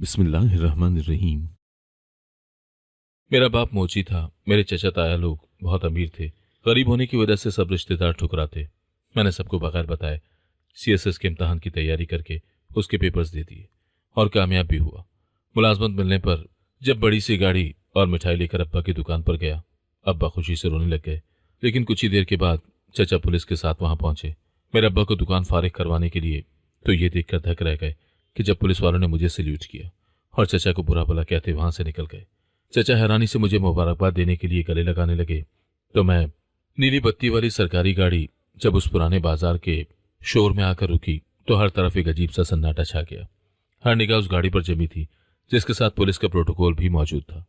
बिस्मिल्लाहिर्रहमानिर्रहीम। मेरा बाप मोची था। मेरे चचा ताया लोग बहुत अमीर थे। गरीब होने की वजह से सब रिश्तेदार ठुकराते। मैंने सबको बगैर बताए सीएसएस के इम्तहान की तैयारी करके उसके पेपर्स दे दिए और कामयाब भी हुआ। मुलाजमत मिलने पर जब बड़ी सी गाड़ी और मिठाई लेकर अब्बा की दुकान पर गया, अब्बा खुशी से रोने लग गए। लेकिन कुछ ही देर के बाद चचा पुलिस के साथ वहां पहुंचे मेरे अब्बा को दुकान फारिग करवाने के लिए। तो ये देखकर धक रह गए कि जब पुलिस वालों ने मुझे सल्यूट किया और चचा को बुरा भला कहते वहां से निकल गए। चचा हैरानी से मुझे मुबारकबाद देने के लिए गले लगाने लगे तो मैं नीली बत्ती वाली सरकारी गाड़ी जब उस पुराने बाजार के शोर में आकर रुकी तो हर तरफ एक अजीब सा सन्नाटा छा गया। हर निगाह उस गाड़ी पर जमी थी जिसके साथ पुलिस का प्रोटोकॉल भी मौजूद था।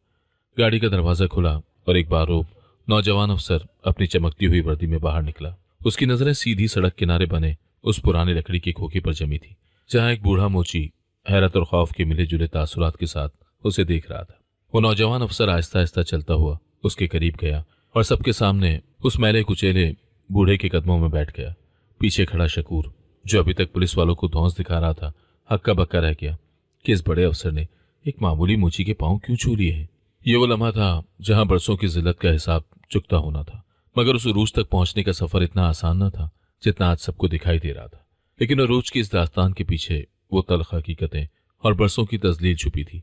गाड़ी का दरवाजा खुला और एक बारोब नौजवान अफसर अपनी चमकती हुई वर्दी में बाहर निकला। उसकी नजरें सीधी सड़क किनारे बने उस पुराने लकड़ी के खोखे पर जमी थी जहां एक बूढ़ा मोची हैरत और खौफ के मिले जुले तासुरात के साथ उसे देख रहा था। वो नौजवान अफसर आहिस्ता आहिस्ता चलता हुआ उसके करीब गया और सबके सामने उस मैले कुचेले बूढ़े के कदमों में बैठ गया। पीछे खड़ा शकूर, जो अभी तक पुलिस वालों को धौंस दिखा रहा था, हक्का बक्का रह गया कि इस बड़े अफसर ने एक मामूली मोची के पांव क्यों छू लिए हैं। ये वो लम्हा था जहां बरसों की जिल्लत का हिसाब चुकता होना था। मगर उस उरूज तक पहुंचने का सफर इतना आसान न था जितना आज सबको दिखाई दे रहा था। लेकिन उरूज की इस दास्तान के पीछे वो तल्ख हकीकतें और बरसों की तजलील छुपी थी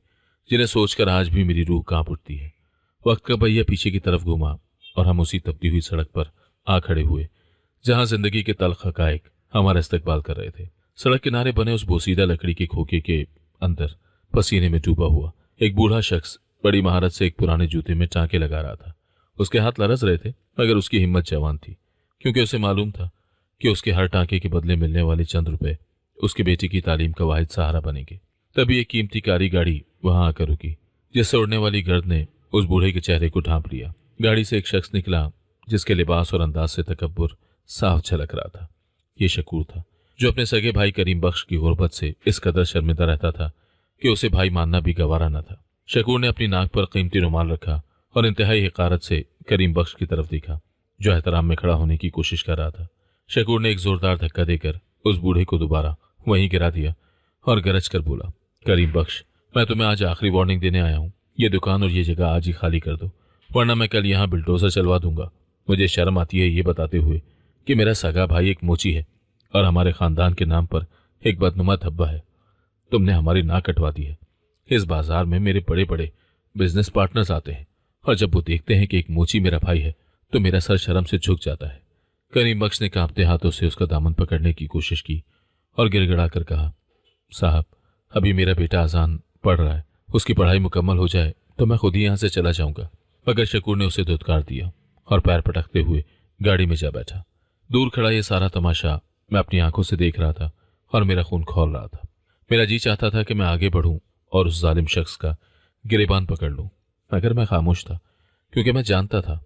जिन्हें सोचकर आज भी मेरी रूह कांप उठती है। वक्त का पहिया पीछे की तरफ घूमा और हम उसी तपती हुई सड़क पर आ खड़े हुए जहां जिंदगी के तल्ख हकायक हमारा इस्तकबाल कर रहे थे। सड़क किनारे बने उस बोसीदा लकड़ी के खोखे के अंदर पसीने में डूबा हुआ एक बूढ़ा शख्स बड़ी महारत से एक पुराने जूते में टांके लगा रहा था। उसके हाथ लरस रहे थे मगर उसकी हिम्मत जवान थी, क्योंकि उसे मालूम था कि उसके हर टांके के बदले मिलने वाले चंद रुपए उसकी बेटी की तालीम का वाहिद सहारा बनेंगे। तभी एक कीमती कारी गाड़ी वहां आकर रुकी जिससे उड़ने वाली गर्द ने उस बूढ़े के चेहरे को ढांप लिया। गाड़ी से एक शख्स निकला जिसके लिबास और अंदाज से तकब्बुर साफ झलक रहा था। ये शकूर था जो अपने सगे भाई करीम बख्श की गुर्बत से इस कदर शर्मिंदा रहता था कि उसे भाई मानना भी गवारा न था। शकूर ने अपनी नाक पर कीमती रुमाल रखा और इंतहाई हकारत से करीम बख्श की तरफ देखा जो एहतराम में खड़ा होने की कोशिश कर रहा था। शकूर ने एक जोरदार धक्का देकर उस बूढ़े को दोबारा वहीं गिरा दिया और गरज कर बोला, करीम बख्श, मैं तुम्हें आज आखिरी वार्निंग देने आया हूँ। ये दुकान और ये जगह आज ही खाली कर दो, वरना मैं कल यहाँ बिल्डोजर चलवा दूंगा। मुझे शर्म आती है ये बताते हुए कि मेरा सगा भाई एक मोची है और हमारे खानदान के नाम पर एक बदनुमा धब्बा है। तुमने हमारी नाक कटवा दी है। इस बाजार में मेरे बड़े बड़े बिजनेस पार्टनर्स आते हैं और जब वो देखते हैं कि एक मोची मेरा भाई है तो मेरा सर शर्म से झुक जाता है। करीम बख्श ने कांपते हाथों से उसका दामन पकड़ने की कोशिश की और गिड़गिड़ा कर कहा, साहब, अभी मेरा बेटा अजान पढ़ रहा है, उसकी पढ़ाई मुकम्मल हो जाए तो मैं खुद ही यहाँ से चला जाऊंगा। मगर शकूर ने उसे धुतकार दिया और पैर पटकते हुए गाड़ी में जा बैठा। दूर खड़ा ये सारा तमाशा मैं अपनी आंखों से देख रहा था और मेरा खून खौल रहा था। मेरा जी चाहता था कि मैं आगे बढ़ूं और उस जालिम शख्स का गिरेबान पकड़ लूं, मगर मैं खामोश था क्योंकि मैं जानता था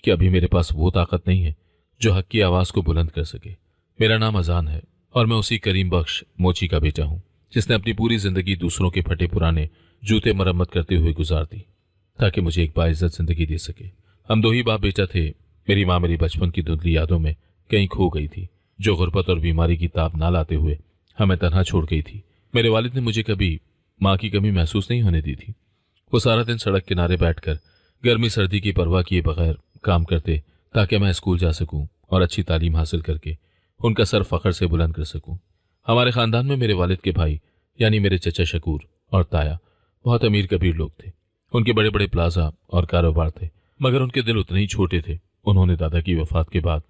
कि अभी मेरे पास वो ताकत नहीं है जो हक की आवाज को बुलंद कर सके। मेरा नाम अजान है और मैं उसी करीम बख्श मोची का बेटा हूं जिसने अपनी पूरी जिंदगी दूसरों के फटे पुराने जूते मरम्मत करते हुए गुजार दी ताकि मुझे एक बाइज्जत जिंदगी दे सके। हम दो ही बाप बेटा थे। मेरी माँ मेरी बचपन की धुंधली यादों में कहीं खो गई थी, जो गुर्बत और बीमारी की ताप ना लाते हुए हमें तन्हा छोड़ गई थी। मेरे वालिद ने मुझे कभी माँ की कमी महसूस नहीं होने दी थी। वो सारा दिन सड़क किनारे बैठकर गर्मी सर्दी की परवाह किए बगैर काम करते ताकि मैं स्कूल जा सकूं और अच्छी तालीम हासिल करके उनका सर फख्र से बुलंद कर सकूं। हमारे खानदान में मेरे वालिद के भाई यानी मेरे चचा शकूर और ताया बहुत अमीर कबीर लोग थे। उनके बड़े बड़े प्लाजा और कारोबार थे, मगर उनके दिल उतने ही छोटे थे। उन्होंने दादा की वफात के बाद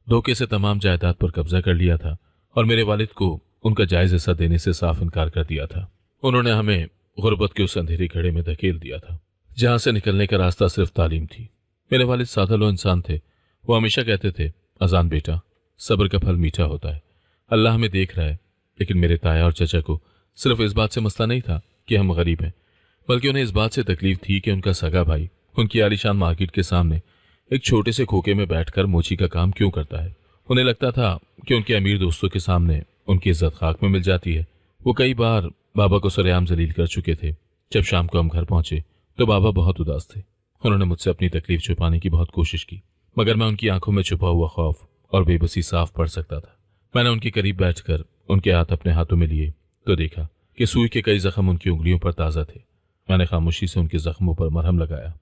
धोखे से तमाम जायदाद पर कब्जा कर लिया था और मेरे वालिद को उनका जायज हिस्सा देने से साफ इनकार कर दिया था। उन्होंने हमें गुर्बत के उस अंधेरी घड़े में धकेल दिया था जहां से निकलने का रास्ता सिर्फ तालीम थी। मेरे वालिद सादा लो इंसान थे। वो हमेशा कहते थे, अजान बेटा, सब्र का फल मीठा होता है, अल्लाह हमें देख रहा है। लेकिन मेरे ताया और चचा को सिर्फ इस बात से मसला नहीं था कि हम गरीब हैं, बल्कि उन्हें इस बात से तकलीफ थी कि उनका सगा भाई उनकी आलीशान मार्केट के सामने एक छोटे से खोखे में बैठकर मोची का काम क्यों करता है। उन्हें लगता था कि उनके अमीर दोस्तों के सामने उनकी इज्जत खाक में मिल जाती है। वो कई बार बाबा को सरेआम जलील कर चुके थे। जब शाम को हम घर पहुंचे तो बाबा बहुत उदास थे। उन्होंने मुझसे अपनी तकलीफ छुपाने की बहुत कोशिश की, मगर मैं उनकी आंखों में छुपा हुआ खौफ और बेबसी साफ पढ़ सकता था। मैंने उनके करीब बैठकर उनके हाथ अपने हाथों में लिए तो देखा कि सुई के कई जख्म उनकी उंगलियों पर ताज़ा थे। मैंने खामोशी से उनके जख्मों पर मरहम लगाया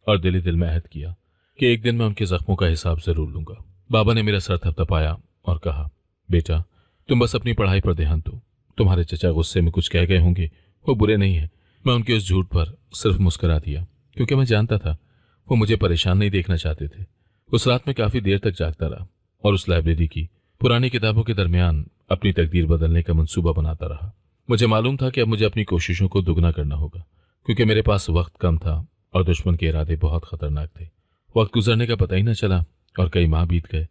और दिल ही दिल में अहद किया कि एक दिन मैं उनके जख्मों का हिसाब जरूर लूंगा। बाबा ने मेरा सर थपथपाया और कहा, बेटा तुम बस अपनी पढ़ाई पर ध्यान दो। तुम्हारे चचा गुस्से में कुछ कह गए होंगे, वो बुरे नहीं है। मैं उनके उस झूठ पर सिर्फ मुस्कुरा दिया, क्योंकि मैं जानता था वो मुझे परेशान नहीं देखना चाहते थे। उस रात में काफी देर तक जागता रहा और उस लाइब्रेरी की पुरानी किताबों के दरमियान अपनी तकदीर बदलने का मंसूबा बनाता रहा। मुझे मालूम था कि अब मुझे अपनी कोशिशों को दुगना करना होगा, क्योंकि मेरे पास वक्त कम था और दुश्मन के इरादे बहुत खतरनाक थे। वक्त गुजरने का पता ही न चला और कई माह बीत गए।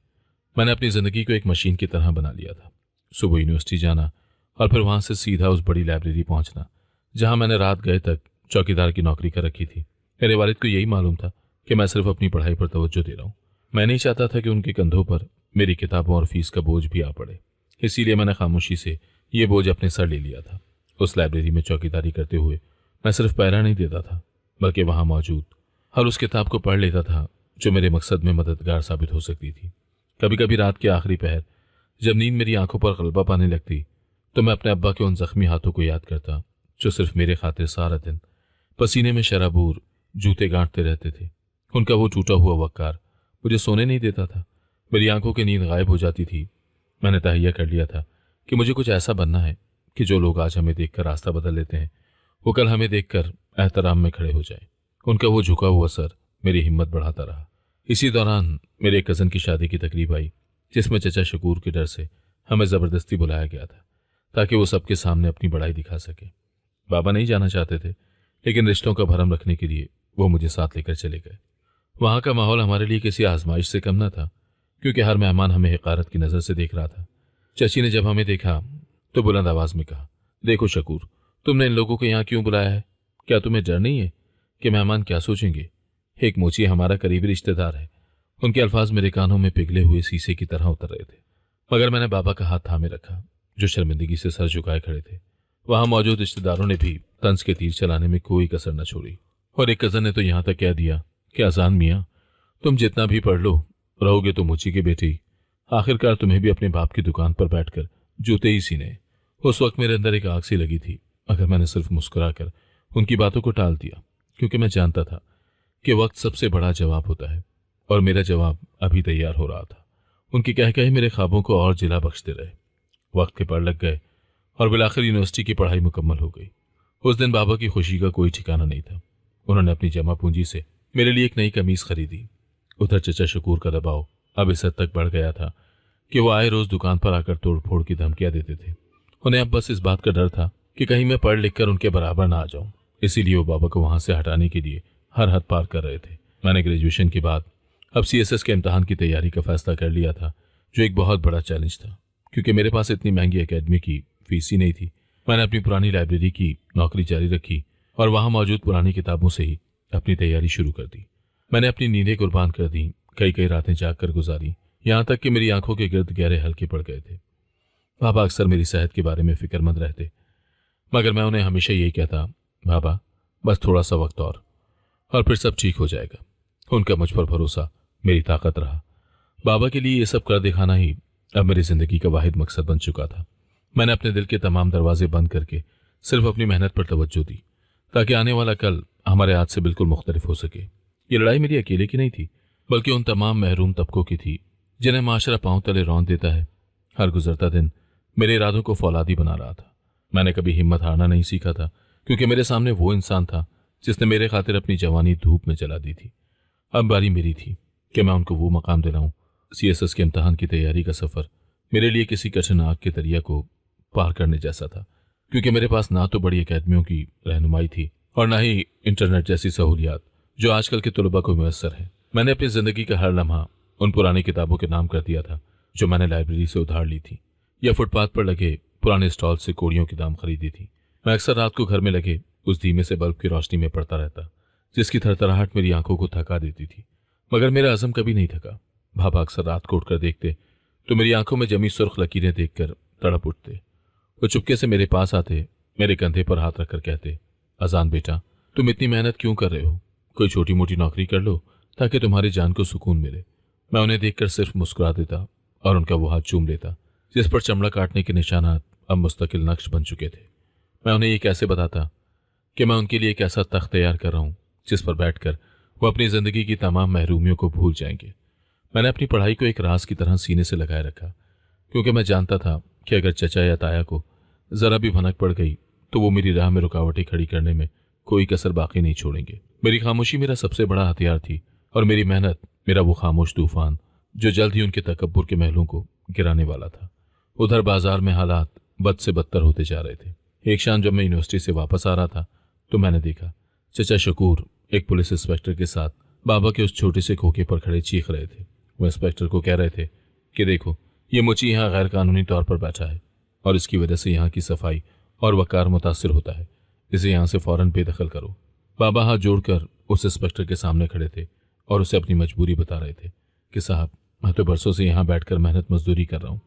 मैंने अपनी जिंदगी को एक मशीन की तरह बना लिया था। सुबह यूनिवर्सिटी जाना और फिर वहां से सीधा उस बड़ी लाइब्रेरी पहुंचना जहां मैंने रात गए तक चौकीदार की नौकरी कर रखी थी। मेरे वालिद को यही मालूम था कि मैं सिर्फ अपनी पढ़ाई पर तवज्जो दे रहा हूँ। मैं नहीं चाहता था कि उनके कंधों पर मेरी किताबों और फीस का बोझ भी आ पड़े, इसीलिए मैंने खामोशी से ये बोझ अपने सर ले लिया था। उस लाइब्रेरी में चौकीदारी करते हुए मैं सिर्फ पैरा नहीं देता था, बल्कि वहां मौजूद हर उस किताब को पढ़ लेता था जो मेरे मकसद में मददगार साबित हो सकती थी। कभी कभी रात के आखिरी पहर जब नींद मेरी आंखों पर गलबा पाने लगती तो मैं अपने अब्बा के उन जख्मी हाथों को याद करता जो सिर्फ मेरे खातिर सारा दिन पसीने में शराबूर जूते गांठते रहते थे। उनका वो टूटा हुआ वक्कार मुझे सोने नहीं देता था। मेरी आंखों की नींद गायब हो जाती थी। मैंने तहैया कर लिया था कि मुझे कुछ ऐसा बनना है कि जो लोग आज हमें देखकर रास्ता बदल लेते हैं वो कल हमें देखकर एहतराम में खड़े हो जाए। उनका वो झुका हुआ सर मेरी हिम्मत बढ़ाता रहा। इसी दौरान मेरे कज़न की शादी की तकरीब आई, जिसमें चचा शकूर के डर से हमें ज़बरदस्ती बुलाया गया था ताकि वो सबके सामने अपनी बड़ाई दिखा सके। बाबा नहीं जाना चाहते थे, लेकिन रिश्तों का भरम रखने के लिए वो मुझे साथ लेकर चले गए। वहाँ का माहौल हमारे लिए किसी आजमाइश से कम न था, क्योंकि हर मेहमान हमें हिकारत की नज़र से देख रहा था। चची ने जब हमें देखा तो बुलंद आवाज में कहा, देखो शकूर, तुमने इन लोगों को यहाँ क्यों बुलाया है? क्या तुम्हें डर नहीं है कि मेहमान क्या सोचेंगे? एक मोची हमारा करीबी रिश्तेदार है। उनके अल्फाज मेरे कानों में पिघले हुए शीशे की तरह उतर रहे थे, मगर मैंने बाबा का हाथ थामे रखा जो शर्मिंदगी से सर झुकाए खड़े थे। वहां मौजूद रिश्तेदारों ने भी तंज के तीर चलाने में कोई कसर न छोड़ी और एक कजन ने तो यहां तक कह दिया कि आसान मियाँ, तुम जितना भी पढ़ लो, रहोगे तो मोची के बेटे ही। आखिरकार तुम्हें भी अपने बाप की दुकान पर बैठकर जूते ही सीने। उस वक्त मेरे अंदर एक आग सी लगी थी, अगर मैंने सिर्फ मुस्कुराकर उनकी बातों को टाल दिया, क्योंकि मैं जानता था कि वक्त सबसे बड़ा जवाब होता है और मेरा जवाब अभी तैयार हो रहा था। उनकी कह कहे मेरे ख्वाबों को और जिला बख्शते रहे। वक्त के पड़ लग गए और बिलाखिर यूनिवर्सिटी की पढ़ाई मुकम्मल हो गई। उस दिन बाबा की खुशी का कोई ठिकाना नहीं था। उन्होंने अपनी जमा पूंजी से मेरे लिए एक नई कमीज खरीदी। उधर चचा शकूर का दबाव अब इस हद तक बढ़ गया था कि वो आए रोज दुकान पर आकर तोड़ फोड़ की धमकियां देते थे। उन्हें अब बस इस बात का डर था कि कहीं मैं पढ़ लिख कर उनके बराबर ना आ जाऊं, इसीलिए वो बाबा को वहां से हटाने के लिए हर हद पार कर रहे थे। मैंने ग्रेजुएशन के बाद अब CSS के इम्तहान की तैयारी का फैसला कर लिया था, जो एक बहुत बड़ा चैलेंज था, क्योंकि मेरे पास इतनी महंगी एकेडमी की फीस ही नहीं थी। मैंने अपनी पुरानी लाइब्रेरी की नौकरी जारी रखी और वहां मौजूद पुरानी किताबों से ही अपनी तैयारी शुरू कर दी। मैंने अपनी नींदें कुर्बान कर दी, कई कई रातें जाग कर गुजारी, यहाँ तक कि मेरी आंखों के गिर्द गहरे हल्के पड़ गए थे। बाबा अक्सर मेरी सेहत के बारे में फिक्रमंद रहते, मगर मैं उन्हें हमेशा यही कहता, बाबा बस थोड़ा सा वक्त और फिर सब ठीक हो जाएगा। उनका मुझ पर भरोसा मेरी ताकत रहा। बाबा के लिए ये सब कर दिखाना ही अब मेरी जिंदगी का वाहिद मकसद बन चुका था। मैंने अपने दिल के तमाम दरवाजे बंद करके सिर्फ अपनी मेहनत पर तवज्जो दी, ताकि आने वाला कल हमारे आज से बिल्कुल मुख्तलिफ हो सके। ये लड़ाई मेरी अकेले की नहीं थी, बल्कि उन तमाम महरूम तबकों की थी जिन्हें माशरा पांव तले रौंद देता है। हर गुजरता दिन मेरे इरादों को फौलादी बना रहा था। मैंने कभी हिम्मत हारना नहीं सीखा था, क्योंकि मेरे सामने वो इंसान था जिसने मेरे खातिर अपनी जवानी धूप में जला दी थी। अब बारी मेरी थी कि मैं उनको वो मकाम दिलाऊं। CSS के इम्तहान की तैयारी का सफर मेरे लिए किसी कठिन आग के दरिया को पार करने जैसा था, क्योंकि मेरे पास ना तो बड़ी अकेडमियों की रहनुमाई थी और ना ही इंटरनेट जैसी सहूलियात जो आजकल के तलबा को मुयस्सर है। मैंने अपनी जिंदगी का हर लम्हा उन पुरानी किताबों के नाम कर दिया था जो मैंने लाइब्रेरी से उधार ली थी या फुटपाथ पर लगे पुराने स्टॉल से कोड़ियों की दाम खरीदी थी। मैं अक्सर रात को घर में लगे उस धीमे से बल्ब की रोशनी में पड़ता रहता, जिसकी थरथराहट मेरी आंखों को थका देती थी, मगर मेरा अज़म कभी नहीं थका। बाबा अक्सर रात को उठकर देखते तो मेरी आंखों में जमी सुर्ख लकीरें देखकर तड़प उठते। वो चुपके से मेरे पास आते, मेरे कंधे पर हाथ रखकर कहते, अजान बेटा, तुम इतनी मेहनत क्यों कर रहे हो? कोई छोटी मोटी नौकरी कर लो ताकि तुम्हारी जान को सुकून मिले। मैं उन्हें देखकर सिर्फ मुस्कुरा देता और उनका वो हाथ चूम लेता जिस पर चमड़ा काटने के निशानात अब मुस्तकिल नक्श बन चुके थे। मैं उन्हें ये कैसे बताता कि मैं उनके लिए एक ऐसा तख्त तैयार कर रहा हूँ जिस पर बैठकर वो अपनी ज़िंदगी की तमाम महरूमियों को भूल जाएंगे। मैंने अपनी पढ़ाई को एक राज की तरह सीने से लगाए रखा, क्योंकि मैं जानता था कि अगर चचा या ताया को ज़रा भी भनक पड़ गई तो वो मेरी राह में रुकावटें खड़ी करने में कोई कसर बाकी नहीं छोड़ेंगे। मेरी खामोशी मेरा सबसे बड़ा हथियार थी, और मेरी मेहनत मेरा वो खामोश तूफान जो जल्द ही उनके तकब्बुर के महलों को गिराने वाला था। उधर बाजार में हालात बद से बदतर होते जा रहे थे। एक शाम जब मैं यूनिवर्सिटी से वापस आ रहा था तो मैंने देखा चचा शकूर एक पुलिस इंस्पेक्टर के साथ बाबा के उस छोटे से खोखे पर खड़े चीख रहे थे। वो इंस्पेक्टर को कह रहे थे कि देखो, ये मुची यहाँ गैर कानूनी तौर पर बैठा है और इसकी वजह से यहाँ की सफाई और वकार मुतासिर होता है, इसे यहाँ से फौरन बेदखल करो। बाबा हाथ जोड़कर उस इंस्पेक्टर के सामने खड़े थे और उसे अपनी मजबूरी बता रहे थे कि साहब, मैं तो बरसों से यहाँ बैठकर मेहनत मजदूरी कर रहा हूँ,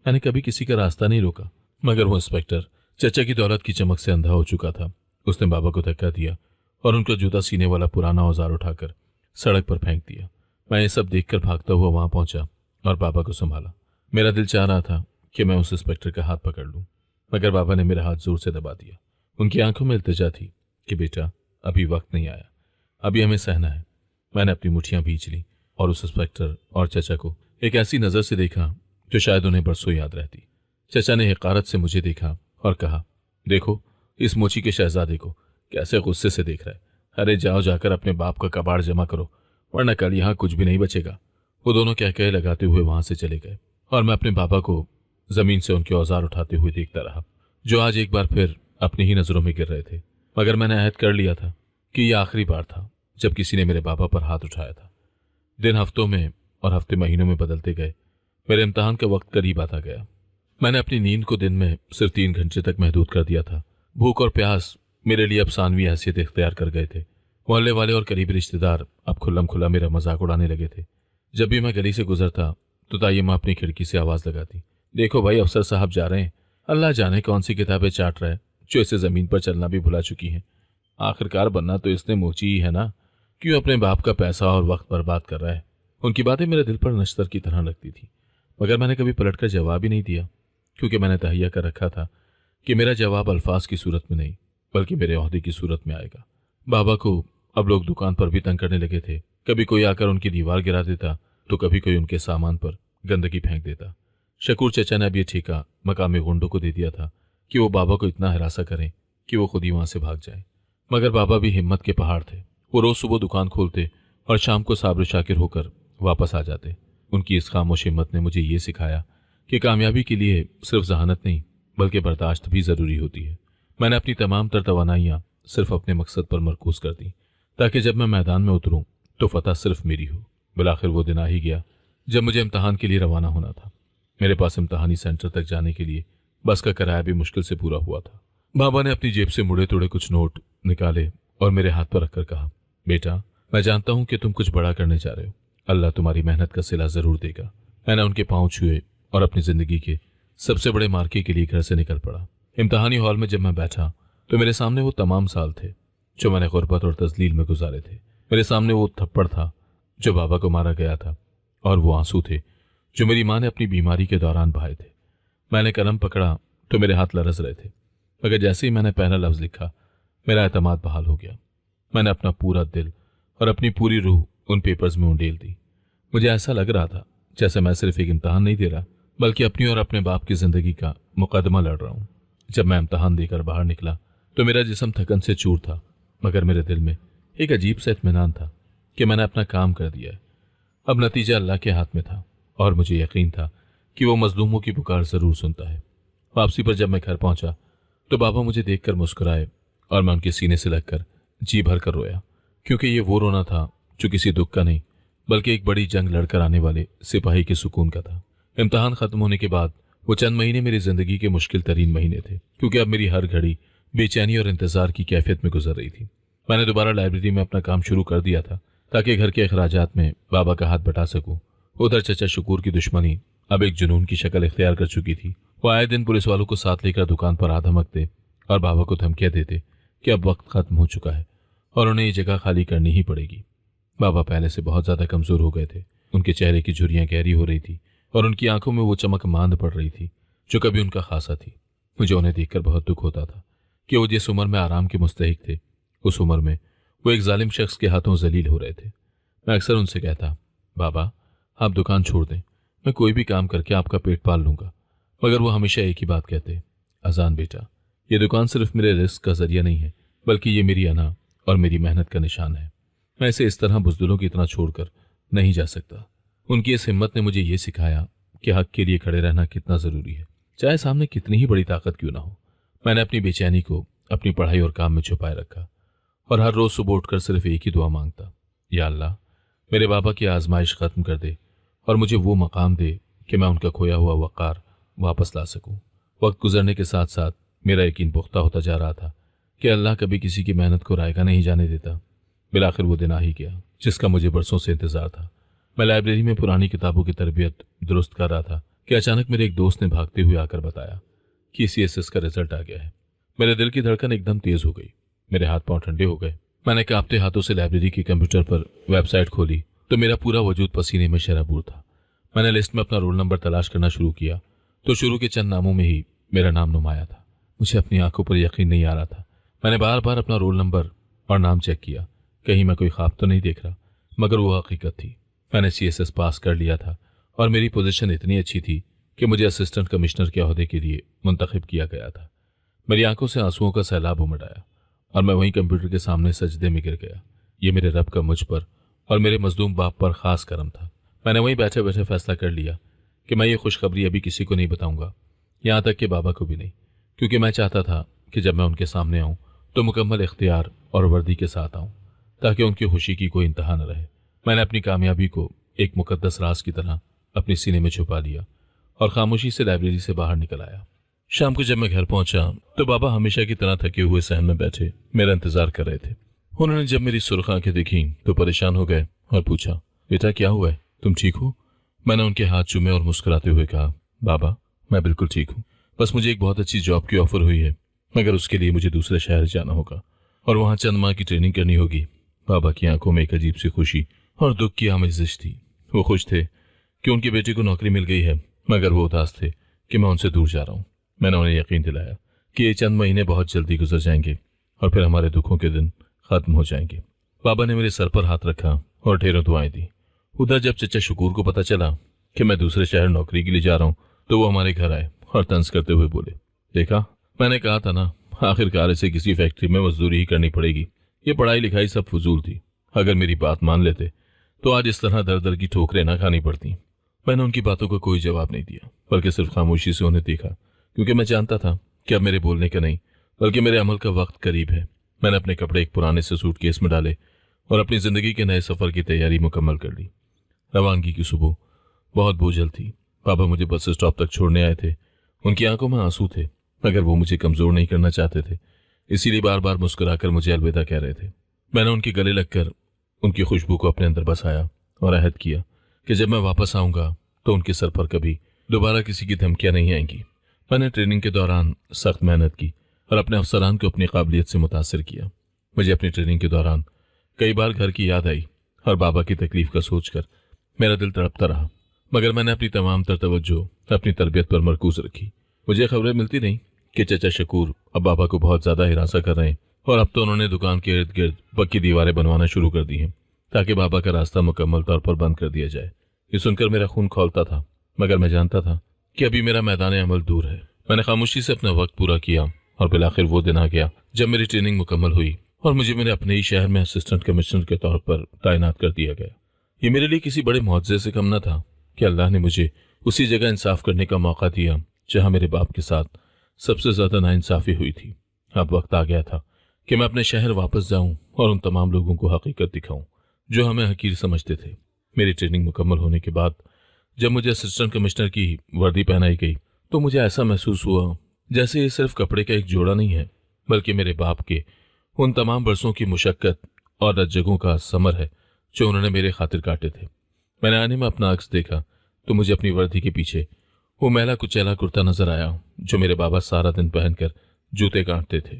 मैंने कभी किसी का रास्ता नहीं रोका। मगर वो इंस्पेक्टर चचा की दौलत की चमक से अंधा हो चुका था। उसने बाबा को धक्का दिया और उनका जूता सीने वाला पुराना औजार उठाकर सड़क पर फेंक दिया। मैं ये सब देखकर भागता हुआ वहां पहुंचा और बाबा को संभाला। मेरा दिल चाह रहा था कि मैं उस इंस्पेक्टर का हाथ पकड़ लूं, मगर बाबा ने मेरा हाथ जोर से दबा दिया। उनकी आंखों में इल्तिजा थी कि बेटा, अभी वक्त नहीं आया, अभी हमें सहना है। मैंने अपनी मुठ्ठियां भींच ली और उस इंस्पेक्टर और चचा को एक ऐसी नज़र से देखा जो शायद उन्हें बरसों याद रहती। चचा ने हकारत से मुझे देखा और कहा, देखो इस मोची के शहजादे को कैसे गुस्से से देख रहा है। अरे जाओ, जाकर अपने बाप का कबाड़ जमा करो, वरना कल यहाँ कुछ भी नहीं बचेगा। वो दोनों कह कह लगाते हुए वहां से चले गए और मैं अपने बाबा को जमीन से उनके औजार उठाते हुए देखता रहा, जो आज एक बार फिर अपनी ही नजरों में गिर रहे थे। मगर मैंने अहद कर लिया था कि यह आखिरी बार था जब किसी ने मेरे बाबा पर हाथ उठाया था। दिन हफ्तों में और हफ्ते महीनों में बदलते गए। मेरे इम्तहान का वक्त करीब आता गया। मैंने अपनी नींद को दिन में सिर्फ 3 घंटे तक महदूद कर दिया था। भूख और प्यास मेरे लिए अब सानवी हैसियत इख्तियार कर गए थे। मोहल्ले वाले और करीबी रिश्तेदार अब खुल्लम खुल्ला मेरा मजाक उड़ाने लगे थे। जब भी मैं गली से गुजरता तो तायम्मा अपनी खिड़की से आवाज़ लगाती, देखो भाई, अफसर साहब जा रहे हैं। अल्लाह जाने कौन सी किताबें चाट रहा है जो इसे ज़मीन पर चलना भी भुला चुकी हैं। आखिरकार बनना तो इसने मोची ही है ना, क्यों अपने बाप का पैसा और वक्त बर्बाद कर रहा है। उनकी बातें मेरे दिल पर नश्तर की तरह लगती थी, मगर मैंने कभी पलटकर जवाब ही नहीं दिया, क्योंकि मैंने तहैया कर रखा था कि मेरा जवाब अल्फाज की सूरत में नहीं बल्कि मेरे ओहदे की सूरत में आएगा। बाबा को अब लोग दुकान पर भी तंग करने लगे थे। कभी कोई आकर उनकी दीवार गिरा देता तो कभी कोई उनके सामान पर गंदगी फेंक देता। शकूर चचा ने अब ये ठेका मकामी गुंडों को दे दिया था कि वो बाबा को इतना हरासा करें कि वो खुद ही वहां से भाग जाए। मगर बाबा भी हिम्मत के पहाड़ थे। वो रोज सुबह दुकान खोलते और शाम को साब्र शाकिर होकर वापस आ जाते। उनकी इस खामोश हिम्मत ने मुझे ये सिखाया कि कामयाबी के लिए सिर्फ जहानत नहीं बल्कि बर्दाश्त भी ज़रूरी होती है। मैंने अपनी तमाम तर तवानाइयाँ सिर्फ अपने मकसद पर मरकूज कर दी, ताकि जब मैं मैदान में उतरूं तो फतह सिर्फ मेरी हो। बिलाखिर वो दिन आ ही गया जब मुझे इम्तहान के लिए रवाना होना था। मेरे पास इम्तहानी सेंटर तक जाने के लिए बस का किराया भी मुश्किल से पूरा हुआ था। बाबा ने अपनी जेब से मुड़े तोड़े कुछ नोट निकाले और मेरे हाथ पर रखकर कहा, बेटा, मैं जानता हूं कि तुम कुछ बड़ा करने जा रहे हो। अल्लाह तुम्हारी मेहनत का सिला जरूर देगा। मैंने उनके पांव छुए और अपनी जिंदगी के सबसे बड़े मार्के के लिए घर से निकल पड़ा। इम्तहानी हॉल में जब मैं बैठा तो मेरे सामने वो तमाम साल थे जो मैंने गुर्बत और तजलील में गुजारे थे। मेरे सामने वो थप्पड़ था जो बाबा को मारा गया था, और वो आंसू थे जो मेरी माँ ने अपनी बीमारी के दौरान बहाए थे। मैंने कलम पकड़ा तो मेरे हाथ लरस रहे थे, मगर जैसे ही मैंने पहला लफ्ज लिखा मेरा एतमाद बहाल हो गया। मैंने अपना पूरा दिल और अपनी पूरी रूह उन पेपर्स में उंडेल दी। मुझे ऐसा लग रहा था जैसे मैं सिर्फ एक इम्तहान नहीं दे रहा बल्कि अपनी और अपने बाप की जिंदगी का मुकदमा लड़ रहा हूँ। जब मैं इम्तहान देकर बाहर निकला तो मेरा जिस्म थकन से चूर था, मगर मेरे दिल में एक अजीब सा इत्मीनान था कि मैंने अपना काम कर दिया है। अब नतीजा अल्लाह के हाथ में था और मुझे यकीन था कि वो मजलूमों की पुकार जरूर सुनता है। वापसी पर जब मैं घर पहुंचा तो बाबा मुझे देखकर मुस्कुराए और मैं उनके सीने से लगकर जी भर कर रोया, क्योंकि ये वो रोना था जो किसी दुख का नहीं बल्कि एक बड़ी जंग लड़कर आने वाले सिपाही के सुकून का था। इम्तहान खत्म होने के बाद वो चंद महीने मेरी जिंदगी के मुश्किल तरीन महीने थे, क्योंकि अब मेरी हर घड़ी बेचैनी और इंतजार की कैफियत में गुजर रही थी। मैंने दोबारा लाइब्रेरी में अपना काम शुरू कर दिया था ताकि घर के अखराजात में बाबा का हाथ बटा सकूं। उधर चचा शकूर की दुश्मनी अब एक जुनून की शक्ल इख्तियार कर चुकी थी। वो आए दिन पुलिस वालों को साथ लेकर दुकान पर आ धमकते और बाबा को धमकियां देते कि अब वक्त खत्म हो चुका है और उन्हें ये जगह खाली करनी ही पड़ेगी। बाबा पहले से बहुत ज्यादा कमजोर हो गए थे। उनके चेहरे की झुर्रियां गहरी हो रही थी और उनकी आंखों में वो चमक मांद पड़ रही थी जो कभी उनका खासा थी। मुझे उन्हें देखकर बहुत दुख होता था कि वो जिस उम्र में आराम के मुस्तहिक थे, उस उम्र में वो एक जालिम शख्स के हाथों जलील हो रहे थे। मैं अक्सर उनसे कहता, बाबा आप दुकान छोड़ दें, मैं कोई भी काम करके आपका पेट पाल लूंगा। मगर वो हमेशा एक ही बात कहते, अजान बेटा, ये दुकान सिर्फ मेरे रिस्क का जरिया नहीं है, बल्कि ये मेरी अना और मेरी मेहनत का निशान है। मैं इसे इस तरह बुज़दिलों की तरह छोड़कर नहीं जा सकता। उनकी इस हिम्मत ने मुझे ये सिखाया कि हक के लिए खड़े रहना कितना ज़रूरी है, चाहे सामने कितनी ही बड़ी ताकत क्यों ना हो। मैंने अपनी बेचैनी को अपनी पढ़ाई और काम में छुपाए रखा और हर रोज़ सुबह उठकर सिर्फ एक ही दुआ मांगता, या अल्लाह मेरे बाबा की आजमाइश ख़त्म कर दे और मुझे वो मकाम दे कि मैं उनका खोया हुआ वक़ार वापस ला सकूं। वक्त गुजरने के साथ साथ मेरा यकीन पुख्ता होता जा रहा था कि अल्लाह कभी किसी की मेहनत को रायगा नहीं जाने देता। बिलाखिर वो दिन आ ही गया जिसका मुझे बरसों से इंतजार था। मैं लाइब्रेरी में पुरानी किताबों की तरबियत दुरुस्त कर रहा था कि अचानक मेरे एक दोस्त ने भागते हुए आकर बताया कि CSS का रिजल्ट आ गया है। मेरे दिल की धड़कन एकदम तेज हो गई, मेरे हाथ पांव ठंडे हो गए। मैंने कांपते हाथों से लाइब्रेरी के कंप्यूटर पर वेबसाइट खोली तो मेरा पूरा वजूद पसीने में शराबूर था। मैंने लिस्ट में अपना रोल नंबर तलाश करना शुरू किया तो शुरू के चंद नामों में ही मेरा नाम नुमाया था। मुझे अपनी आंखों पर यकीन नहीं आ रहा था। मैंने बार बार अपना रोल नंबर और नाम चेक किया, कहीं मैं कोई ख्वाब तो नहीं देख रहा, मगर वो हकीकत थी। मैंने CSS पास कर लिया था और मेरी पोजीशन इतनी अच्छी थी कि मुझे असिस्टेंट कमिश्नर के ओहदे के लिए मुंतखब किया गया था। मेरी आंखों से आंसुओं का सैलाब उमड़ आया और मैं वहीं कंप्यूटर के सामने सजदे में गिर गया। ये मेरे रब का मुझ पर और मेरे मजलूम बाप पर खास करम था। मैंने वहीं बैठे बैठे फैसला कर लिया कि मैं ये खुशखबरी अभी किसी को नहीं बताऊंगा, यहाँ तक कि बाबा को भी नहीं, क्योंकि मैं चाहता था कि जब मैं उनके सामने आऊँ तो मुकम्मल इख्तियार और वर्दी के साथ आऊँ, ताकि उनकी खुशी की कोई इंतहा न रहे। मैंने अपनी कामयाबी को एक मुकद्दस राज की तरह अपने सीने में छुपा लिया और खामोशी से लाइब्रेरी से बाहर निकल आया। शाम को जब मैं घर पहुंचा तो बाबा हमेशा की तरह थके हुए सहन में बैठे मेरा इंतजार कर रहे थे। उन्होंने जब मेरी सुर्ख आंखें देखी तो परेशान हो गए और पूछा, बेटा क्या हुआ है, तुम ठीक हो? मैंने उनके हाथ चूमे और मुस्कुराते हुए कहा, बाबा मैं बिल्कुल ठीक हूँ, बस मुझे एक बहुत अच्छी जॉब की ऑफर हुई है, मगर उसके लिए मुझे दूसरे शहर जाना होगा और वहाँ चंद माह की ट्रेनिंग करनी होगी। बाबा की आंखों में एक अजीब सी खुशी और दुख की आमेजिश थी। वो खुश थे कि उनके बेटे को नौकरी मिल गई है, मगर वो उदास थे कि मैं उनसे दूर जा रहा हूँ। मैंने उन्हें यकीन दिलाया कि ये चंद महीने बहुत जल्दी गुजर जाएंगे और फिर हमारे दुखों के दिन खत्म हो जाएंगे। बाबा ने मेरे सर पर हाथ रखा और ढेरों दुआएं दी। उधर जब चचा शकूर को पता चला कि मैं दूसरे शहर नौकरी के लिए जा रहा हूँ तो वो हमारे घर आए और तंज करते हुए बोले, देखा मैंने कहा था ना, आखिरकार इसे किसी फैक्ट्री में मजदूरी ही करनी पड़ेगी। ये पढ़ाई लिखाई सब फजूल थी। अगर मेरी बात मान लेते तो आज इस तरह दर दर की ठोकरें ना खानी पड़ती। मैंने उनकी बातों का कोई जवाब नहीं दिया, बल्कि सिर्फ खामोशी से उन्हें देखा, क्योंकि मैं जानता था कि अब मेरे बोलने का नहीं बल्कि मेरे अमल का वक्त करीब है। मैंने अपने कपड़े एक पुराने से सूटकेस में डाले और अपनी जिंदगी के नए सफर की तैयारी मुकम्मल कर ली। रवानगी की सुबह बहुत बोझल थी। पापा मुझे बस स्टॉप तक छोड़ने आए थे। उनकी आंखों में आंसू थे, मगर वो मुझे कमजोर नहीं करना चाहते थे, इसीलिए बार बार मुस्कुराकर मुझे अलविदा कह रहे थे। मैंने उनके गले लगकर उनकी खुशबू को अपने अंदर बसाया और अहद किया कि जब मैं वापस आऊंगा तो उनके सर पर कभी दोबारा किसी की धमकियां नहीं आएंगी। मैंने ट्रेनिंग के दौरान सख्त मेहनत की और अपने अफसरान को अपनी काबिलियत से मुतासिर किया। मुझे अपनी ट्रेनिंग के दौरान कई बार घर की याद आई और बाबा की तकलीफ का सोचकर मेरा दिल तड़पता रहा, मगर मैंने अपनी तमाम तर तवज्जो अपनी तरबियत पर मरकूज रखी। मुझे खबरें मिलती नहीं कि चचा शकूर अब बाबा को बहुत ज्यादा हिरासा कर रहे हैं और अब तो उन्होंने दुकान के इर्द गिर्द पक्की दीवारें बनवाना शुरू कर दी हैं ताकि बाबा का रास्ता मुकम्मल तौर पर बंद कर दिया जाए। ये सुनकर मेरा खून खौलता था, मगर मैं जानता था कि अभी मेरा मैदान अमल दूर है। मैंने खामोशी से अपना वक्त पूरा किया और फिर आखिर वो दिन आ गया जब मेरी ट्रेनिंग मुकम्मल हुई और मुझे मेरे अपने ही शहर में असिस्टेंट कमिश्नर के तौर पर तैनात कर दिया गया। ये मेरे लिए किसी बड़े मुआवजे से कम न था कि अल्लाह ने मुझे उसी जगह इंसाफ करने का मौका दिया जहां मेरे बाप के साथ सबसे ज्यादा नाइंसाफी हुई थी। अब वक्त आ गया था कि मैं अपने शहर वापस जाऊं और उन तमाम लोगों को हकीकत दिखाऊं जो हमें हकीर समझते थे। मेरी ट्रेनिंग मुकम्मल होने के बाद जब मुझे असिस्टेंट कमिश्नर की वर्दी पहनाई गई तो मुझे ऐसा महसूस हुआ जैसे ये सिर्फ कपड़े का एक जोड़ा नहीं है, बल्कि मेरे बाप के उन तमाम बरसों की मुशक्कत और रज्जगों का समर है जो उन्होंने मेरे खातिर काटे थे। मैंने आने में अपना अक्स देखा तो मुझे अपनी वर्दी के पीछे वो मैला कुचैला कुर्ता नजर आया जो मेरे बाबा सारा दिन पहनकर जूते काटते थे।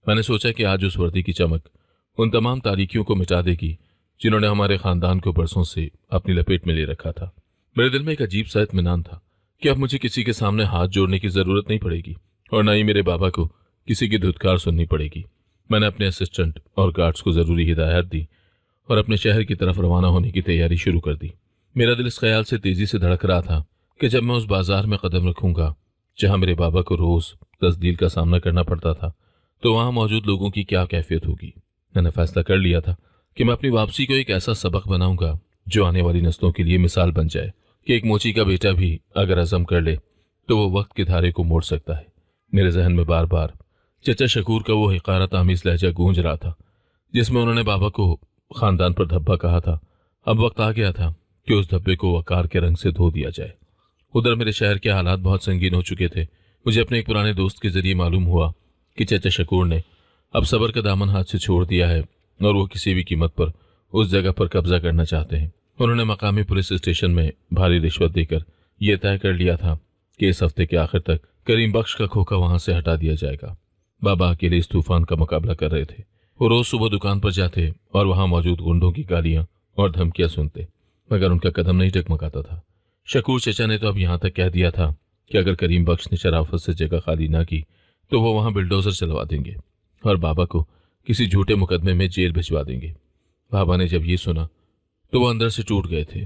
मैंने सोचा कि आज उस वर्दी की चमक उन तमाम तारीकियों को मिटा देगी जिन्होंने हमारे खानदान को बरसों से अपनी लपेट में ले रखा था। मेरे दिल में एक अजीब सा इत्मीनान था कि अब मुझे किसी के सामने हाथ जोड़ने की जरूरत नहीं पड़ेगी और न ही मेरे बाबा को किसी की धुतकार सुननी पड़ेगी। मैंने अपने असिस्टेंट और गार्ड्स को जरूरी हिदायत दी और अपने शहर की तरफ रवाना होने की तैयारी शुरू कर दी। मेरा दिल इस ख्याल से तेजी से धड़क रहा था कि जब मैं उस बाजार में कदम रखूंगा जहां मेरे बाबा को रोज तस्दील का सामना करना पड़ता था, तो वहां मौजूद लोगों की क्या कैफियत होगी। मैंने फैसला कर लिया था कि मैं अपनी वापसी को एक ऐसा सबक बनाऊंगा जो आने वाली नस्लों के लिए मिसाल बन जाए कि एक मोची का बेटा भी अगर अज़म कर ले तो वो वक्त के धारे को मोड़ सकता है। मेरे जहन में बार बार चचा शकूर का वो हिकारत आमीज लहजा गूंज रहा था जिसमें उन्होंने बाबा को खानदान पर धब्बा कहा था। अब वक्त आ गया था कि उस धब्बे को वकार के रंग से धो दिया जाए। उधर मेरे शहर के हालात बहुत संगीन हो चुके थे। मुझे अपने एक पुराने दोस्त के जरिए मालूम हुआ कि चचा शकूर ने अब सबर का दामन हाथ से छोड़ दिया है और वो किसी भी कीमत पर उस जगह पर कब्जा करना चाहते हैं। उन्होंने मकामी पुलिस स्टेशन में भारी रिश्वत देकर यह तय कर लिया था कि इस हफ्ते के आखिर तक करीम बख्श का खोखा वहां से हटा दिया जाएगा। बाबा अकेले इस तूफान का मुकाबला कर रहे थे। वो रोज सुबह दुकान पर जाते और वहां मौजूद गुंडों की गालियां और धमकियां सुनते, मगर उनका कदम नहीं टकमकाता था। शकूर चचा ने तो अब यहां तक कह दिया था कि अगर करीम बख्श ने शराफत से जगह खाली ना की तो वो वहां बिल्डोजर चलवा देंगे और बाबा को किसी झूठे मुकदमे में जेल भिजवा देंगे। बाबा ने जब ये सुना तो वो अंदर से टूट गए थे,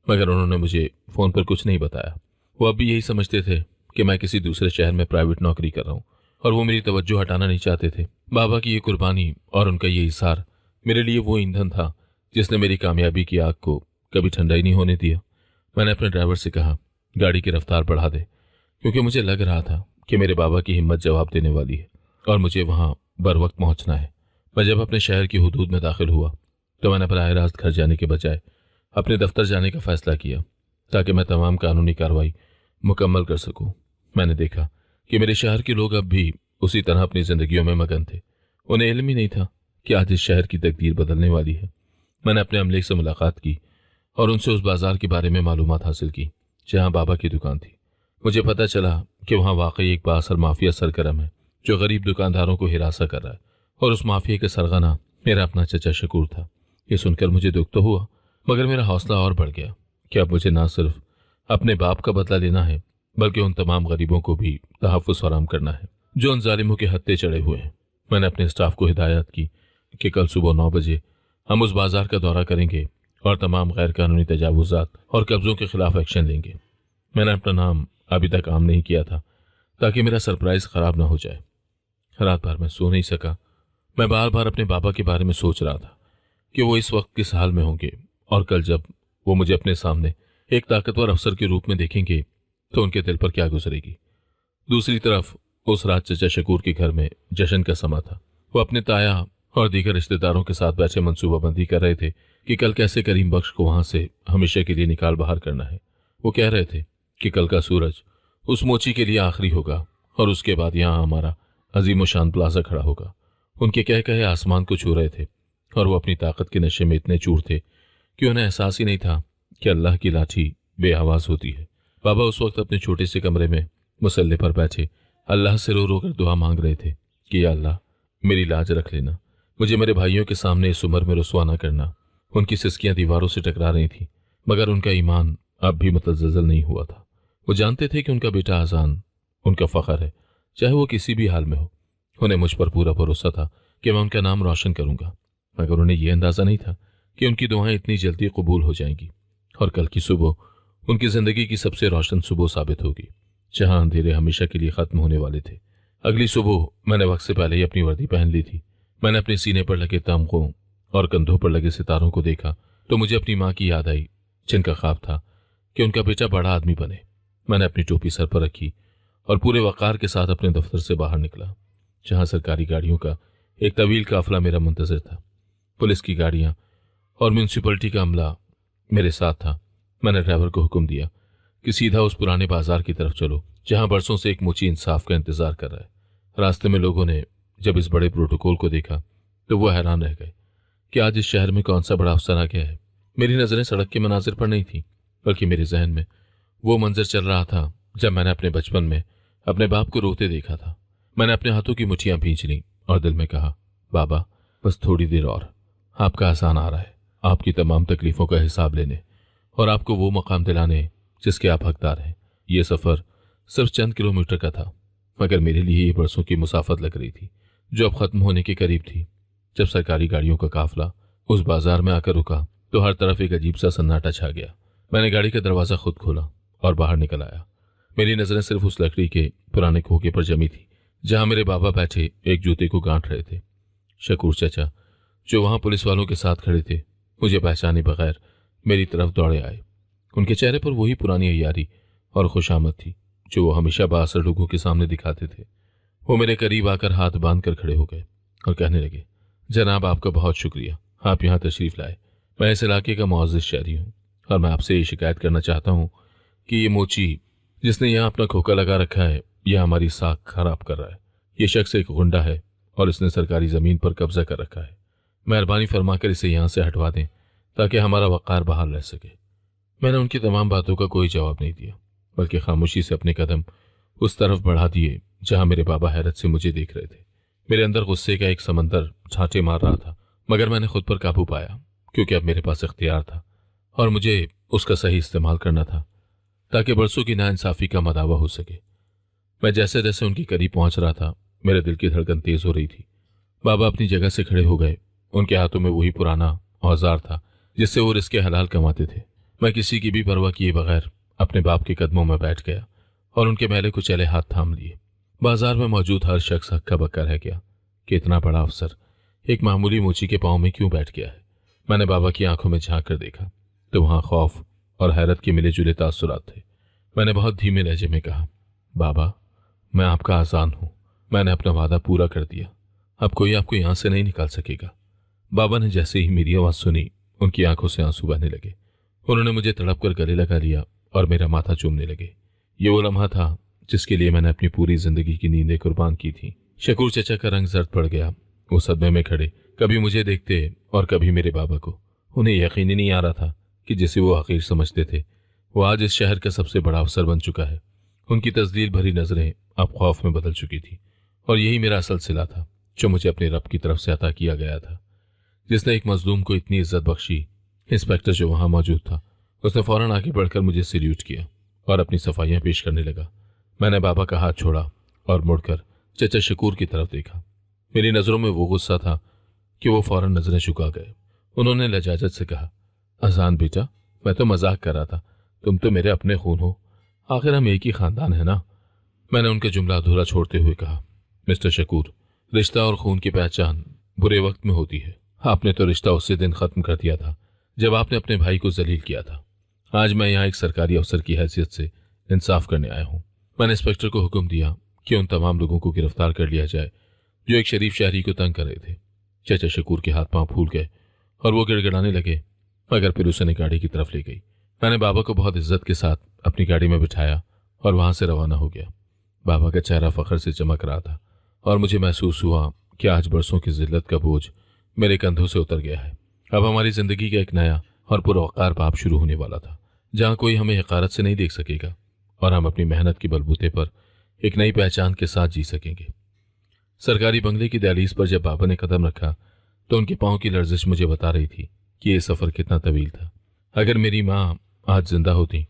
मगर उन्होंने मुझे फोन पर कुछ नहीं बताया। वो अब भी यही समझते थे कि मैं किसी दूसरे शहर में प्राइवेट नौकरी कर रहा हूँ और वो मेरी तवज्जो हटाना नहीं चाहते थे। बाबा की ये कुर्बानी और उनका ये इसार मेरे लिए वो ईंधन था जिसने मेरी कामयाबी की आग को कभी ठंडा ही नहीं होने दिया। मैंने अपने ड्राइवर से कहा गाड़ी की रफ्तार बढ़ा दे, क्योंकि मुझे लग रहा था कि मेरे बाबा की हिम्मत जवाब देने वाली है और मुझे वहां बर वक्त पहुंचना है। मैं जब अपने शहर की हुदूद में दाखिल हुआ तो मैंने बराह रास्त घर जाने के बजाय अपने दफ्तर जाने का फैसला किया ताकि मैं तमाम कानूनी कार्रवाई मुकम्मल कर सकूं। मैंने देखा कि मेरे शहर के लोग अब भी उसी तरह अपनी जिंदगियों में मगन थे। उन्हें इल्म ही नहीं था कि आज इस शहर की तकदीर बदलने वाली है। मैंने अपने अमले से मुलाकात की और उनसे उस बाजार के बारे में मालूमात हासिल की जहां बाबा की दुकान थी। मुझे पता चला कि वहां वाकई एक बासर माफिया सरगर्म है जो गरीब दुकानदारों को हिरासा कर रहा है और उस माफिया के सरगना मेरा अपना चचा शकूर था। ये सुनकर मुझे दुख तो हुआ, मगर मेरा हौसला और बढ़ गया कि अब मुझे ना सिर्फ अपने बाप का बदला लेना है बल्कि उन तमाम गरीबों को भी तहफ़्फ़ुज़ फराहम करना है जो उन जालिमों के हत्थे चढ़े हुए हैं। मैंने अपने स्टाफ को हिदायत की कि कल सुबह 9 बजे हम उस बाजार का दौरा करेंगे और तमाम गैर कानूनी तजावुज़ात और कब्ज़ों के खिलाफ एक्शन लेंगे। मैंने अपना नाम अभी तक आम नहीं किया था ताकि मेरा सरप्राइज़ ख़राब ना हो जाए। रात भर मैं सो नहीं सका। मैं बार बार अपने बाबा के बारे में सोच रहा था कि वो इस वक्त किस हाल में होंगे और कल जब वो मुझे अपने सामने एक ताकतवर अफसर के रूप में देखेंगे तो उनके दिल पर क्या गुजरेगी। दूसरी तरफ उस रात चचा शकूर के घर में जश्न का समा था। वो अपने ताया और दीगर रिश्तेदारों के साथ बैठे मनसूबाबंदी कर रहे थे कि कल कैसे करीम बख्श को वहां से हमेशा के लिए निकाल बाहर करना है। वो कह रहे थे कि कल का सूरज उस मोची के लिए आखिरी होगा और उसके बाद यहाँ हमारा अजीम शान प्लाजा खड़ा होगा। उनके कह कहे आसमान को छू रहे थे और वो अपनी ताकत के नशे में इतने चूर थे कि उन्हें एहसास ही नहीं था कि अल्लाह की लाठी बेआवाज होती है। बाबा उस वक्त अपने छोटे से कमरे में मुसल्ले पर बैठे अल्लाह से रो रो कर दुआ मांग रहे थे कि या अल्लाह मेरी लाज रख लेना, मुझे मेरे भाइयों के सामने इस उम्र में रुसवा ना करना। उनकी सिसकियां दीवारों से टकरा रही थी, मगर उनका ईमान अब भी मुतज़्ज़ल नहीं हुआ था। वो जानते थे कि उनका बेटा आज़ान उनका फ़ख्र है, चाहे वो किसी भी हाल में हो। उन्हें मुझ पर पूरा भरोसा था कि मैं उनका नाम रोशन करूंगा, मगर उन्हें यह अंदाज़ा नहीं था कि उनकी दुआएं इतनी जल्दी कबूल हो जाएंगी और कल की सुबह उनकी ज़िंदगी की सबसे रोशन सुबह साबित होगी, जहां अंधेरे हमेशा के लिए ख़त्म होने वाले थे। अगली सुबह मैंने वक्त से पहले ही अपनी वर्दी पहन ली थी। मैंने अपने सीने पर लगे तमगों और कंधों पर लगे सितारों को देखा तो मुझे अपनी माँ की याद आई, जिनका ख्वाब था कि उनका बेटा बड़ा आदमी बने। मैंने अपनी टोपी सर पर रखी और पूरे वक़ार के साथ अपने दफ्तर से बाहर निकला, जहां सरकारी गाड़ियों का एक तवील काफिला मेरा मुंतज़िर था। पुलिस की गाड़ियां और म्यूनसिपलिटी का अमला मेरे साथ था। मैंने ड्राइवर को हुक्म दिया कि सीधा उस पुराने बाजार की तरफ चलो जहां बरसों से एक मुची इंसाफ का इंतजार कर रहा है। रास्ते में लोगों ने जब इस बड़े प्रोटोकॉल को देखा तो वो हैरान रह गए कि आज इस शहर में कौन सा बड़ा अफसर आ गया है। मेरी नज़रें सड़क के मनाजिर पर नहीं थी, बल्कि मेरे जहन में वो मंजर चल रहा था जब मैंने अपने बचपन में अपने बाप को रोते देखा था। मैंने अपने हाथों की मुठ्ठियां भींच लीं और दिल में कहा, बाबा बस थोड़ी देर और, आपका आसान आ रहा है आपकी तमाम तकलीफों का हिसाब लेने और आपको वो मकाम दिलाने जिसके आप हकदार हैं। ये सफ़र सिर्फ चंद किलोमीटर का था, मगर मेरे लिए ये बरसों की मुसाफत लग रही थी जो अब खत्म होने के करीब थी। जब सरकारी गाड़ियों का काफिला उस बाजार में आकर रुका तो हर तरफ एक अजीब सा सन्नाटा छा गया। मैंने गाड़ी का दरवाजा खुद खोला और बाहर निकल आया। मेरी नजरें सिर्फ उस लकड़ी के पुराने खोखे पर जमी थी जहां मेरे बाबा बैठे एक जूते को गांठ रहे थे। शकूर चचा जो वहां पुलिस वालों के साथ खड़े थे मुझे पहचाने बगैर मेरी तरफ दौड़े आए। उनके चेहरे पर वही पुरानी अय्यारी और खुशामद थी जो वो हमेशा बासर लोगों के सामने दिखाते थे। वो मेरे करीब आकर हाथ बांध कर खड़े हो गए और कहने लगे, जनाब आपका बहुत शुक्रिया, आप यहाँ तशरीफ लाए। मैं इस इलाके का मुअज़्ज़िज़ शहरी हूँ और मैं आपसे ये शिकायत करना चाहता हूँ कि ये मोची जिसने यहाँ अपना खोखा लगा रखा है यह हमारी साख खराब कर रहा है। ये शख्स एक गुंडा है और इसने सरकारी ज़मीन पर कब्जा कर रखा है। मेहरबानी फरमाकर इसे यहाँ से हटवा दें ताकि हमारा वक़ार बहाल रह सके। मैंने उनकी तमाम बातों का कोई जवाब नहीं दिया बल्कि खामोशी से अपने कदम उस तरफ बढ़ा दिए जहां मेरे बाबा हैरत से मुझे देख रहे थे। मेरे अंदर गुस्से का एक समंदर छांटे मार रहा था मगर मैंने खुद पर काबू पाया क्योंकि अब मेरे पास इख्तियार था और मुझे उसका सही इस्तेमाल करना था ताकि बरसों की नाइंसाफी का मदावा हो सके। मैं जैसे जैसे उनके करीब पहुंच रहा था मेरे दिल की धड़कन तेज हो रही थी। बाबा अपनी जगह से खड़े हो गए। उनके हाथों में वही पुराना औजार था जिससे वो रिस्के हलाल कमाते थे। मैं किसी की भी परवाह किए बगैर अपने बाप के कदमों में बैठ गया और उनके मैले को चले हाथ थाम लिए। बाजार में मौजूद हर शख्स हक्का बक्का रह गया कि इतना बड़ा अफसर एक मामूली मोची के पांव में क्यों बैठ गया है। मैंने बाबा की आंखों में झांक कर देखा तो वहां खौफ और हैरत के मिले जुले तासुरात थे। मैंने बहुत धीमे लहजे में कहा, बाबा मैं आपका आजान हूं, मैंने अपना वादा पूरा कर दिया, अब कोई आपको यहां से नहीं निकाल सकेगा। बाबा ने जैसे ही मेरी आवाज सुनी उनकी आंखों से आंसू बहने लगे। उन्होंने मुझे तड़प कर गले लगा लिया और मेरा माथा चूमने लगे। ये वो लम्हा था जिसके लिए मैंने अपनी पूरी जिंदगी की नींदें कुर्बान की थी। शकूर चचा का रंग जर्द पड़ गया। वो सदमे में खड़े कभी मुझे देखते और कभी मेरे बाबा को। उन्हें यकीन ही नहीं आ रहा था कि जिसे वो हकीर समझते थे वो आज इस शहर का सबसे बड़ा अफसर बन चुका है। उनकी तस्दील भरी नजरें अब खौफ में बदल चुकी थी और यही मेरा असल सिला था जो मुझे अपने रब की तरफ से अता किया गया था, जिसने एक मजलूम को इतनी इज्जत बख्शी। इंस्पेक्टर जो वहां मौजूद था उसने फौरन आगे बढ़कर मुझे सल्यूट किया और अपनी सफाइयां पेश करने लगा। मैंने बाबा का हाथ छोड़ा और मुड़कर चचा शकूर की तरफ देखा। मेरी नजरों में वो गुस्सा था कि वो फौरन नजरें झुका गए। उन्होंने लजाजत से कहा, अजान बेटा मैं तो मजाक कर रहा था, तुम तो मेरे अपने खून हो, आखिर हम एक ही खानदान है ना। मैंने उनका जुमला अधूरा छोड़ते हुए कहा, मिस्टर शकूर रिश्ता और खून की पहचान बुरे वक्त में होती है। आपने तो रिश्ता उसी दिन खत्म कर दिया था जब आपने अपने भाई को जलील किया था। आज मैं यहाँ एक सरकारी अफसर की हैसियत से इंसाफ करने आया हूँ। मैंने इंस्पेक्टर को हुक्म दिया कि उन तमाम लोगों को गिरफ्तार कर लिया जाए जो एक शरीफ शहरी को तंग कर रहे थे। चचा शकूर के हाथ पांव फूल गए और वो गिड़गिड़ाने लगे मगर फिर उसे गाड़ी की तरफ ले गई। मैंने बाबा को बहुत इज्जत के साथ अपनी गाड़ी में बिठाया और वहां से रवाना हो गया। बाबा का चेहरा फख्र से चमक रहा था और मुझे महसूस हुआ कि आज बरसों की जिल्लत का बोझ मेरे कंधों से उतर गया है। अब हमारी जिंदगी का एक नया और पुरवकार बाब शुरू होने वाला था जहां कोई हमें हकारत से नहीं देख सकेगा और हम अपनी मेहनत के बलबूते पर एक नई पहचान के साथ जी सकेंगे। सरकारी बंगले की दहलीज पर जब बाबा ने कदम रखा तो उनके पांव की लर्जिश मुझे बता रही थी कि यह सफर कितना तवील था। अगर मेरी माँ आज जिंदा होती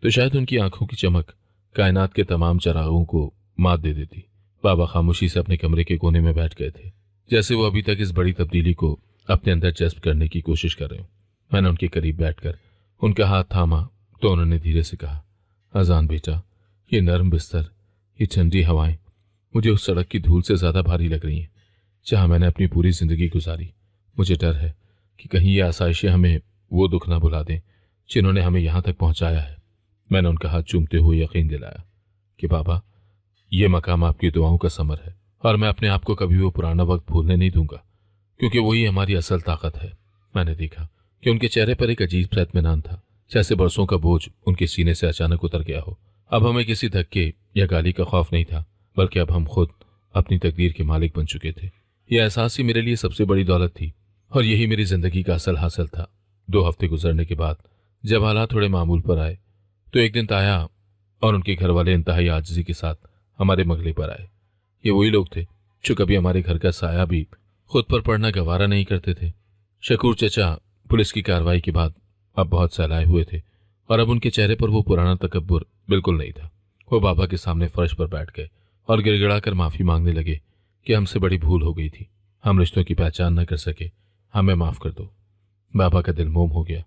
तो शायद उनकी आंखों की चमक कायनात के तमाम चरागों को मात दे देती। बाबा खामोशी से अपने कमरे के कोने में बैठ गए थे जैसे वो अभी तक इस बड़ी तब्दीली को अपने अंदर जज्ब करने की कोशिश कर रहे हो। मैंने उनके करीब बैठकर उनका हाथ थामा तो उन्होंने धीरे से कहा, अजान बेटा ये नर्म बिस्तर, ये ठंडी हवाएं मुझे उस सड़क की धूल से ज्यादा भारी लग रही हैं जहां मैंने अपनी पूरी जिंदगी गुजारी। मुझे डर है कि कहीं ये आसाइशें हमें वो दुख ना भुला दें जिन्होंने हमें यहां तक पहुंचाया है। मैंने उनका हाथ चूमते हुए यकीन दिलाया कि बाबा ये मकाम आपकी दुआओं का समर है और मैं अपने आप को कभी वो पुराना वक्त भूलने नहीं दूंगा क्योंकि वही हमारी असल ताकत है। मैंने देखा कि उनके चेहरे पर एक अजीब सा इत्मीनान था, जैसे बरसों का बोझ उनके सीने से अचानक उतर गया हो। अब हमें किसी धक्के या गाली का खौफ नहीं था बल्कि अब हम खुद अपनी तकदीर के मालिक बन चुके थे। यह एहसास ही मेरे लिए सबसे बड़ी दौलत थी और यही मेरी जिंदगी का असल हासिल था। 2 हफ्ते गुजरने के बाद जब हालात थोड़े मामूल पर आए तो एक दिन ताया और उनके घर वाले इंतहाई आजिज़ी के साथ हमारे मगले पर आए। ये वही लोग थे जो कभी हमारे घर का साया भी खुद पर पड़ना गवारा नहीं करते थे। शकूर चचा पुलिस की कार्रवाई के बाद अब बहुत सहलाए हुए थे और अब उनके चेहरे पर वो पुराना तकब्बुर बिल्कुल नहीं था। वो बाबा के सामने फर्श पर बैठ गए और गिड़गिड़ाकर माफ़ी मांगने लगे कि हमसे बड़ी भूल हो गई थी, हम रिश्तों की पहचान न कर सके, हमें माफ़ कर दो। बाबा का दिल मोम हो गया।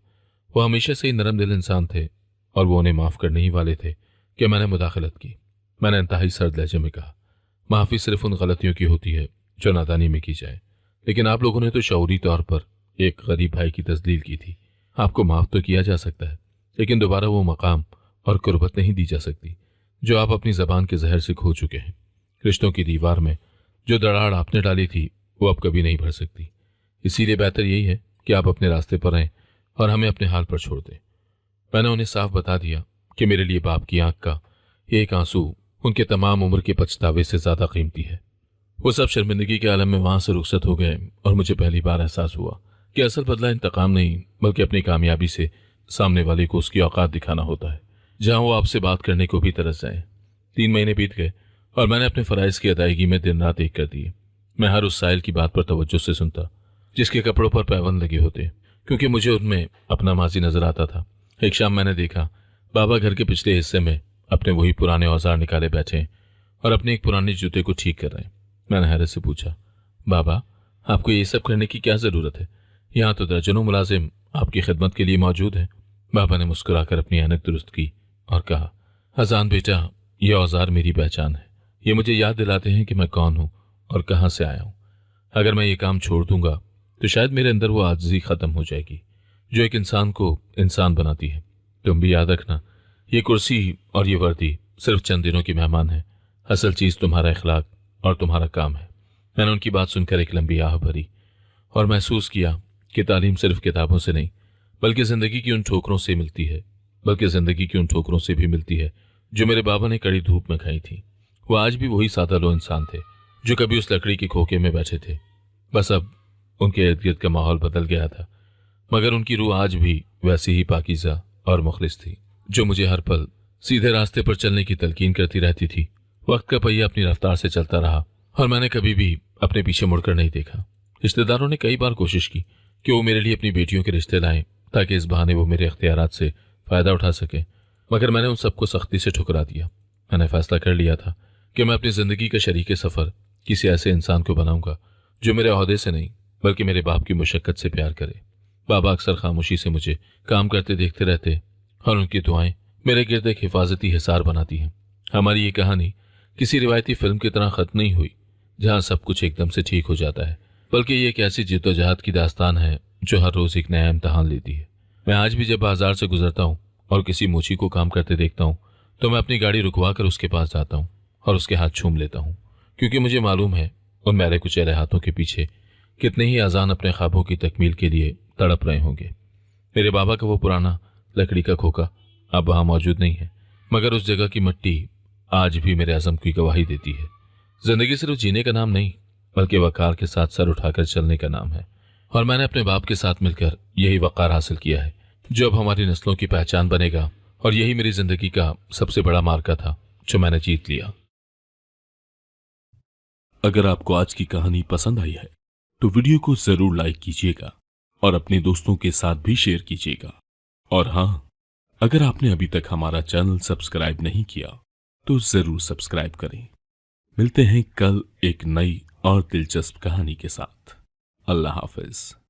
वो हमेशा से ही नरम दिल इंसान थे और वो उन्हें माफ़ करने ही वाले थे कि मैंने मुदाखलत की। मैंने इंतहाई सर्द लहजे में कहा, माफ़ी सिर्फ उन गलतियों की होती है जो नादानी में की जाए, लेकिन आप लोगों ने तो शऊरी तौर पर एक गरीब भाई की तस्दील की थी। आपको माफ़ तो किया जा सकता है, लेकिन दोबारा वो मकाम और कुर्बत नहीं दी जा सकती जो आप अपनी ज़बान के जहर से खो चुके हैं। रिश्तों की दीवार में जो दरार आपने डाली थी वो अब कभी नहीं भर सकती। इसीलिए बेहतर यही है कि आप अपने रास्ते पर रहें और हमें अपने हाल पर छोड़ दें। मैंने उन्हें साफ बता दिया कि मेरे लिए बाप की आंख का एक आंसू उनके तमाम उम्र के पछतावे से ज्यादा कीमती है। वो सब शर्मिंदगी के आलम में वहां से रुखसत हो गए और मुझे पहली बार एहसास हुआ कि असल बदला इंतकाम नहीं बल्कि अपनी कामयाबी से सामने वाले को उसकी औकात दिखाना होता है, जहां वो आपसे बात करने को भी तरस जाए। 3 महीने बीत गए और मैंने अपने फ़राइज़ की अदायगी में दिन रात एक कर दिए। मैं हर उस साइल की बात पर तवज्जो से सुनता जिसके कपड़ों पर पैबंद लगे होते, क्योंकि मुझे उनमें अपना माजी नजर आता था। एक शाम मैंने देखा बाबा घर के पिछले हिस्से में अपने वही पुराने औजार निकाले बैठे हैं और अपने एक पुराने जूते को ठीक कर रहे हैं। मैंने हैरत से पूछा, बाबा आपको ये सब करने की क्या ज़रूरत है? यहाँ तो दर्जनों मुलाजिम आपकी खिदमत के लिए मौजूद हैं। बाबा ने मुस्कुराकर अपनी ऐनक दुरुस्त की और कहा, हजान बेटा, ये औजार मेरी पहचान है। ये मुझे याद दिलाते हैं कि मैं कौन हूँ और कहाँ से आया हूँ। अगर मैं ये काम छोड़ दूंगा तो शायद मेरे अंदर वो आजिज़ी ख़त्म हो जाएगी जो एक इंसान को इंसान बनाती है। तुम भी याद रखना, ये कुर्सी और ये वर्दी सिर्फ चंद दिनों की मेहमान है। असल चीज़ तुम्हारा इखलाक और तुम्हारा काम है। मैंने उनकी बात सुनकर एक लंबी आह भरी और महसूस किया कि तालीम सिर्फ किताबों से नहीं बल्कि ज़िंदगी की उन ठोकरों से मिलती है, भी मिलती है जो मेरे बाबा ने कड़ी धूप में खाई थी। वो आज भी वही सादा लो इंसान थे जो कभी उस लकड़ी के खोखे में बैठे थे। बस अब उनके इर्द गिर्द का माहौल बदल गया था, मगर उनकी रूह आज भी वैसी ही पाकीज़ा और मुखलिस थी जो मुझे हर पल सीधे रास्ते पर चलने की तलकीन करती रहती थी। वक्त का पहिया अपनी रफ्तार से चलता रहा और मैंने कभी भी अपने पीछे मुड़कर नहीं देखा। रिश्तेदारों ने कई बार कोशिश की कि वो मेरे लिए अपनी बेटियों के रिश्ते लाएं ताकि इस बहाने वो मेरे इख्तियारात से फ़ायदा उठा सकें, मगर मैंने उन सबको सख्ती से ठुकरा दिया। मैंने फैसला कर लिया था कि मैं अपनी ज़िंदगी का शरीक सफ़र किसी ऐसे इंसान को बनाऊंगा जो मेरे ओहदे से नहीं बल्कि मेरे बाप की मुशक्क़त से प्यार करे। बाबा अक्सर खामोशी से मुझे काम करते देखते रहते और उनकी दुआएं मेरे गिर्द एक हिफाजती हिसार बनाती हैं। हमारी ये कहानी किसी रिवायती फिल्म की तरह ख़त्म नहीं हुई जहाँ सब कुछ एकदम से ठीक हो जाता है, बल्कि ये एक ऐसी जिद्दोजहद की दास्तान है जो हर रोज़ एक नया इम्तहान लेती है। मैं आज भी जब बाजार से गुजरता हूँ और किसी मोची को काम करते देखता हूँ तो मैं अपनी गाड़ी रुकवा कर उसके पास जाता हूँ और उसके हाथ छूम लेता हूँ, क्योंकि मुझे मालूम है उन मेरे कुचेले हाथों के पीछे कितने ही आजान अपने ख्वाबों की तकमील के लिए तड़प रहे होंगे। मेरे बाबा का वो पुराना लकड़ी का खोखा अब वहाँ मौजूद नहीं है, मगर उस जगह की मिट्टी आज भी मेरे अज़म की गवाही देती है। जिंदगी सिर्फ जीने का नाम नहीं बल्कि वकार के साथ सर उठाकर चलने का नाम है, और मैंने अपने बाप के साथ मिलकर यही वकार हासिल किया है जो अब हमारी नस्लों की पहचान बनेगा, और यही मेरी जिंदगी का सबसे बड़ा मार्का था जो मैंने जीत लिया। अगर आपको आज की कहानी पसंद आई है तो वीडियो को जरूर लाइक कीजिएगा और अपने दोस्तों के साथ भी शेयर कीजिएगा। और हाँ, अगर आपने अभी तक हमारा चैनल सब्सक्राइब नहीं किया तो जरूर सब्सक्राइब करें। मिलते हैं कल एक नई और दिलचस्प कहानी के साथ। अल्लाह हाफिज।